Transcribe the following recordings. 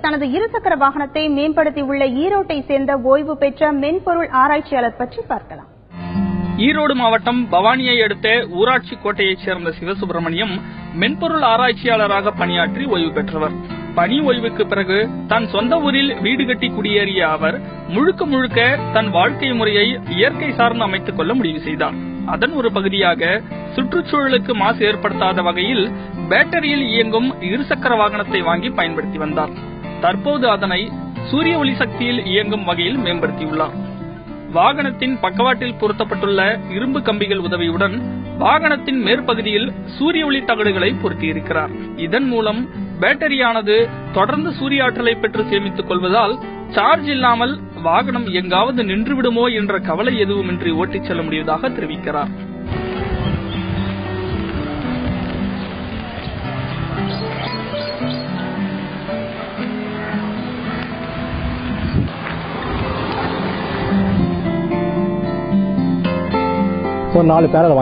தனது இருசக்கர வாகனத்தை மேம்படுத்தியுள்ள ஈரோட்டை சேர்ந்த ஓய்வு பெற்ற மென்பொருள் ஆராய்ச்சியாளர் பற்றி பார்க்கலாம். ஈரோடு மாவட்டம் பவானியை அடுத்த ஊராட்சி கோட்டையைச் சேர்ந்த சிவசுப்பிரமணியம் மென்பொருள் ஆராய்ச்சியாளராக பணியாற்றி ஓய்வு பெற்றவர். பணி ஓய்வுக்கு பிறகு தன் சொந்த ஊரில் வீடு கட்டி குடியேறிய அவர் முழுக்க முழுக்க தன் வாழ்க்கை முறையை இயற்கை சார்ந்து அமைத்துக் கொள்ள முடிவு செய்தார். அதன் ஒரு பகுதியாக சுற்றுச்சூழலுக்கு மாசு ஏற்படுத்தாத வகையில் பேட்டரியில் இயங்கும் இருசக்கர வாகனத்தை வாங்கி பயன்படுத்தி வந்தார். தற்போது அதனை சூரிய ஒளி சக்தியில் இயங்கும் வகையில் மேம்படுத்தியுள்ளார். வாகனத்தின் பக்கவாட்டில் பொருத்தப்பட்டுள்ள இரும்பு கம்பிகள் உதவியுடன் வாகனத்தின் மேற்பகுதியில் சூரிய ஒளி தகடுகளை பொருத்தியிருக்கிறார். இதன் மூலம் பேட்டரியானது தொடர்ந்து சூரிய ஆற்றலை பெற்று சேமித்துக் கொள்வதால் சார்ஜ் இல்லாமல் வாகனம் எங்காவது நின்றுவிடுமோ என்ற கவலை எதுவுமின்றி ஓட்டிச் செல்ல முடிவதாக தெரிவிக்கிறார். ஒரு 4 பேனல்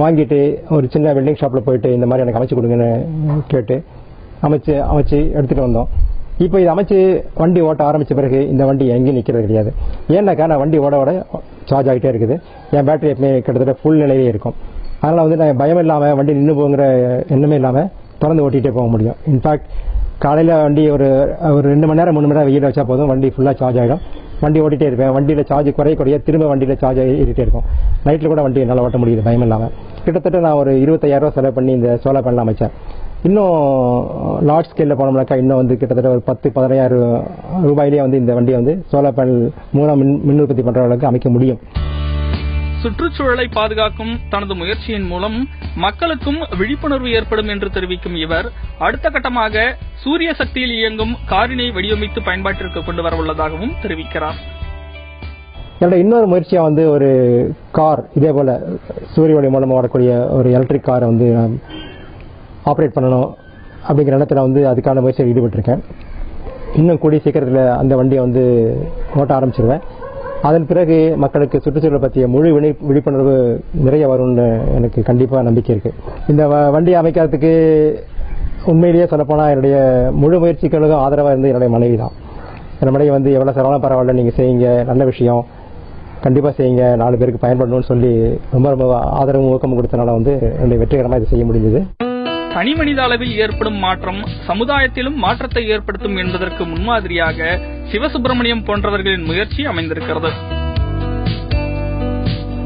வாங்கிட்டு ஒரு சின்ன வெல்டிங் ஷாப்ல போயிட்டு இந்த மாதிரி எனக்கு அமைச்சு கொடுங்கன்னு கேட்டு அமைச்சு எடுத்துட்டு வந்தோம். இப்போ இது அமைச்சு வண்டி ஓட்ட ஆரம்பிச்ச பிறகு இந்த வண்டி எங்கேயும் நிற்கிறது கிடையாது. ஏன்னாக்கா நான் வண்டி ஓட சார்ஜ் ஆகிட்டே இருக்குது. என் பேட்டரி எப்பவுமே கிட்டத்தட்ட ஃபுல் நிலையிலே இருக்கும். அதனால வந்து நான் பயம் இல்லாமல் வண்டி நின்று போங்கிற எண்ணமே இல்லாமல் தொடர்ந்து ஓட்டிகிட்டே போக முடியும். இன்ஃபேக்ட் காலையில் வண்டி ஒரு 2 மணி நேரம் 3 மணி நேரம் வெயில் வச்சா போதும், வண்டி ஃபுல்லாக சார்ஜ் ஆகிடும். வண்டி ஓட்டிகிட்டே இருப்பேன். வண்டியில் சார்ஜ் குறைய திரும்ப வண்டியில் சார்ஜ் ஏறிட்டே இருக்கும். நைட்டில் கூட வண்டி நல்லா ஓட்ட முடியுது பயம் இல்லாமல். கிட்டத்தட்ட நான் ஒரு 25,000 ரூபா செலவு பண்ணி இந்த சோலார் பேனல் அமைச்சேன். இன்னும் லார்ஜ் ஸ்கேலில் போனோம்னாக்கா இன்னும் வந்து கிட்டத்தட்ட ஒரு 10-15,000 ரூபாயிலேயே வந்து இந்த வண்டியை வந்து சோலார் பேனல் மூலம் மின் உற்பத்தி பண்ற அளவுக்கு அமைக்க முடியும். சுற்றுச்சூழலை பாதுகாக்கும் தனது முயற்சியின் மூலம் மக்களுக்கும் விழிப்புணர்வு ஏற்படும் என்று தெரிவிக்கும் இவர் அடுத்த கட்டமாக சூரிய சக்தியில் இயங்கும் காரினை வடிவமைத்து பயன்பாட்டிற்கு கொண்டு வர உள்ளதாகவும் தெரிவிக்கிறார். என்னோட இன்னொரு முயற்சியா வந்து ஒரு கார் இதே போல சூரிய ஒளி மூலமாக வரக்கூடிய ஒரு எலக்ட்ரிக் காரை வந்து ஆப்ரேட் பண்ணணும் அப்படிங்கிற இடத்துல வந்து அதுக்கான முயற்சியில் ஈடுபட்டிருக்கேன். இன்னும் கூடிய சீக்கிரத்தில் அந்த வண்டியை வந்து ஓட்ட ஆரம்பிச்சிருவேன். அதன் பிறகு மக்களுக்கு சுற்றுச்சூழலை பற்றிய முழு விழிப்புணர்வு நிறைய வரும்னு எனக்கு கண்டிப்பாக நம்பிக்கை இருக்கு. இந்த வண்டியை அமைக்கிறதுக்கு உண்மையிலேயே சொல்லப்போனால் என்னுடைய முழு முயற்சிகளுக்கும் ஆதரவாக இருந்து என்னுடைய மனைவி தான். என் மனைவி வந்து எவ்வளோ செலவான பரவாயில்ல, நீங்கள் செய்யுங்க, நல்ல விஷயம், கண்டிப்பாக செய்யுங்க, 4 பேருக்கு பயன்படணும்னு சொல்லி ரொம்ப ஆதரவும் ஊக்கமும் கொடுத்தனால வந்து என்னுடைய வெற்றிகரமாக இதை செய்ய முடிஞ்சது. தனி மனித அளவில் ஏற்படும் மாற்றம் சமுதாயத்திலும் மாற்றத்தை ஏற்படுத்தும் என்பதற்கு முன்மாதிரியாக சிவசுப்பிரமணியம் போன்றவர்களின் முயற்சி அமைந்திருக்கிறது.